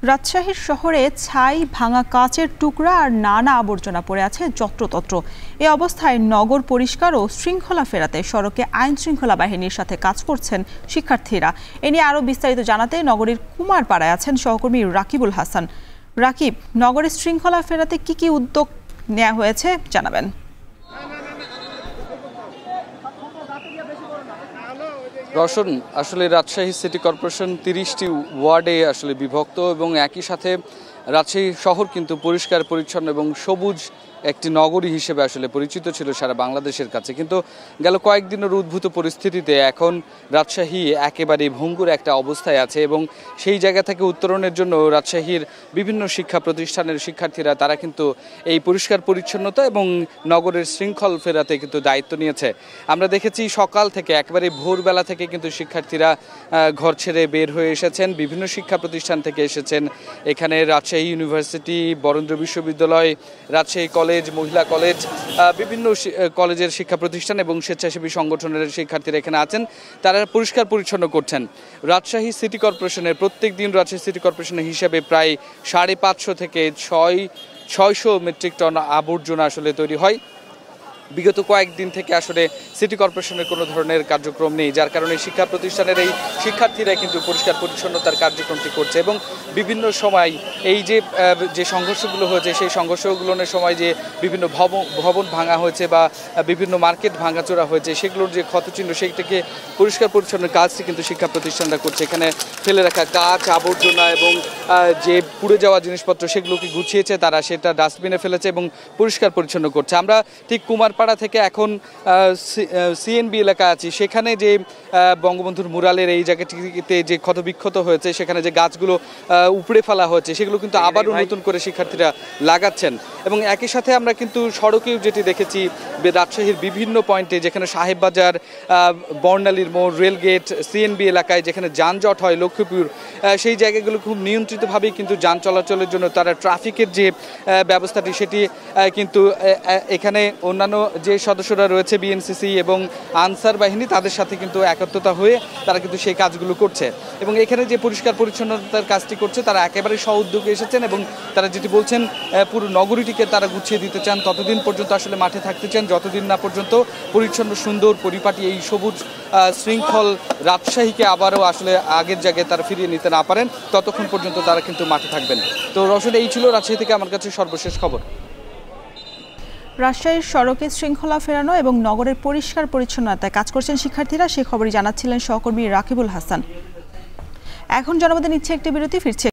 রাজশাহী শহরে ছাই, ভাঙা কাচের টুকরা আর নানা আবর্জনা পড়ে আছে যত্রতত্র। এ অবস্থায় নগর পরিষ্কার ও শৃঙ্খলা ফেরাতে সড়কে আইন শৃঙ্খলা বাহিনীর সাথে কাজ করছেন শিক্ষার্থীরা। এ নিয়ে আরও বিস্তারিত জানাতে নগরীর কুমারপাড়ায় আছেন সহকর্মী রাকিবুল হাসান। রাকিব, নগরের শৃঙ্খলা ফেরাতে কি উদ্যোগ নেওয়া হয়েছে জানাবেন। রওশন, আসলে রাজশাহী সিটি কর্পোরেশন ৩০টি ওয়ার্ডে আসলে বিভক্ত এবং একই সাথে রাজশাহী শহর কিন্তু পরিষ্কার পরিচ্ছন্ন এবং সবুজ একটি নগরী হিসেবে আসলে পরিচিত ছিল সারা বাংলাদেশের কাছে। কিন্তু গেল কয়েকদিনের উদ্ভূত পরিস্থিতিতে এখন রাজশাহী একেবারে ভঙ্গুর একটা অবস্থায় আছে এবং সেই জায়গা থেকে উত্তরণের জন্য রাজশাহীর বিভিন্ন শিক্ষা প্রতিষ্ঠানের শিক্ষার্থীরা তারা কিন্তু এই পরিষ্কার পরিচ্ছন্নতা এবং নগরের শৃঙ্খল ফেরাতে কিন্তু দায়িত্ব নিয়েছে। আমরা দেখেছি সকাল থেকে একেবারে ভোরবেলা থেকে কিন্তু শিক্ষার্থীরা ঘর ছেড়ে বের হয়ে এসেছেন, বিভিন্ন শিক্ষা প্রতিষ্ঠান থেকে এসেছেন। এখানে রাজশাহী ইউনিভার্সিটি, বরেন্দ্র বিশ্ববিদ্যালয়, রাজশাহী কলেজ, মহিলা কলেজ, বিভিন্ন কলেজের শিক্ষা প্রতিষ্ঠান এবং স্বেচ্ছাসেবী সংগঠনের শিক্ষার্থীরা এখানে আছেন। তারা পরিষ্কার পরিচ্ছন্ন করছেন। রাজশাহী সিটি কর্পোরেশনের প্রত্যেক দিন রাজশাহী সিটি কর্পোরেশনের হিসাবে প্রায় 550 থেকে 600 মেট্রিক টন আবর্জনা আসলে তৈরি হয়। বিগত কয়েকদিন থেকে আসলে সিটি কর্পোরেশনের কোনো ধরনের কার্যক্রম নেই, যার কারণে শিক্ষা প্রতিষ্ঠানের এই শিক্ষার্থীরা কিন্তু পরিষ্কার পরিচ্ছন্নতার কার্যক্রমটি করছে এবং বিভিন্ন সময় এই যে সংঘর্ষগুলো হয়েছে সেই সংঘর্ষগুলোর সময় যে বিভিন্ন ভবন ভাঙা হয়েছে বা বিভিন্ন মার্কেট ভাঙাচোরা হয়েছে সেগুলোর যে ক্ষতচিহ্ন সেইটাকে পরিষ্কার পরিচ্ছন্নের কাজটি কিন্তু শিক্ষা প্রতিষ্ঠানরা করছে। এখানে ফেলে রাখা কাঁচ, আবর্জনা এবং যে পুড়ে যাওয়া জিনিসপত্র সেগুলোকে গুছিয়েছে তারা, সেটা ডাস্টবিনে ফেলেছে এবং পরিষ্কার পরিচ্ছন্ন করছে। আমরা ঠিক কুমারপাড়া থেকে এখন সিএনবি এলাকা আছি, সেখানে যে বঙ্গবন্ধুর মুরালের এই জায়গাটিতে যে ক্ষতবিক্ষত হয়েছে, সেখানে যে গাছগুলো উপড়ে ফেলা হয়েছে সেগুলো কিন্তু আবারও নতুন করে শিক্ষার্থীরা লাগাচ্ছেন। এবং একই সাথে আমরা কিন্তু সড়কেও যেটি দেখেছি রাজশাহীর বিভিন্ন পয়েন্টে, যেখানে সাহেববাজার, বর্ণালীর মোড়, রেলগেট, সিএনবি এলাকায় যেখানে যানজট হয়, লক্ষ্মীপুর, সেই জায়গাগুলো খুব নিয়ন্ত্রিতভাবেই কিন্তু যান চলাচলের জন্য তারা ট্রাফিকের যে ব্যবস্থাটি সেটি কিন্তু এখানে অন্যান্য যে সদস্যরা রয়েছে বিএনসিসি এবং আনসার বাহিনী তাদের সাথে কিন্তু একত্রতা হয়ে তারা কিন্তু সেই কাজগুলো করছে। এবং এখানে যে পরিষ্কার পরিচ্ছন্নতার কাজটি করছে তারা একেবারে স্ব-উদ্যোগে এসেছেন এবং তারা যেটি বলছেন পুরো নগরীটিকে তারা গুছিয়ে দিতে চান, ততদিন পর্যন্ত আসলে মাঠে থাকতে চান যতদিন না পর্যন্ত পরিচ্ছন্ন, সুন্দর, পরিপাটি এই সবুজ শৃঙ্খল রাজশাহীকে আবারও আসলে আগের জায়গায় তারা ফিরিয়ে নিতে না পারেন, ততক্ষণ পর্যন্ত তারা কিন্তু মাঠে থাকবেন। তো রওশন, এই ছিল রাজশাহী থেকে আমার কাছে সর্বশেষ খবর। রাজশাহীর সড়কে শৃঙ্খলা ফেরানো এবং নগরের পরিষ্কার পরিচ্ছন্নতায় কাজ করছেন শিক্ষার্থীরা, সে খবরই জানাচ্ছিলেন সহকর্মী রাকিবুল হাসান। এখন জনপদে নিচ্ছে একটি বিরতি, ফিরছে।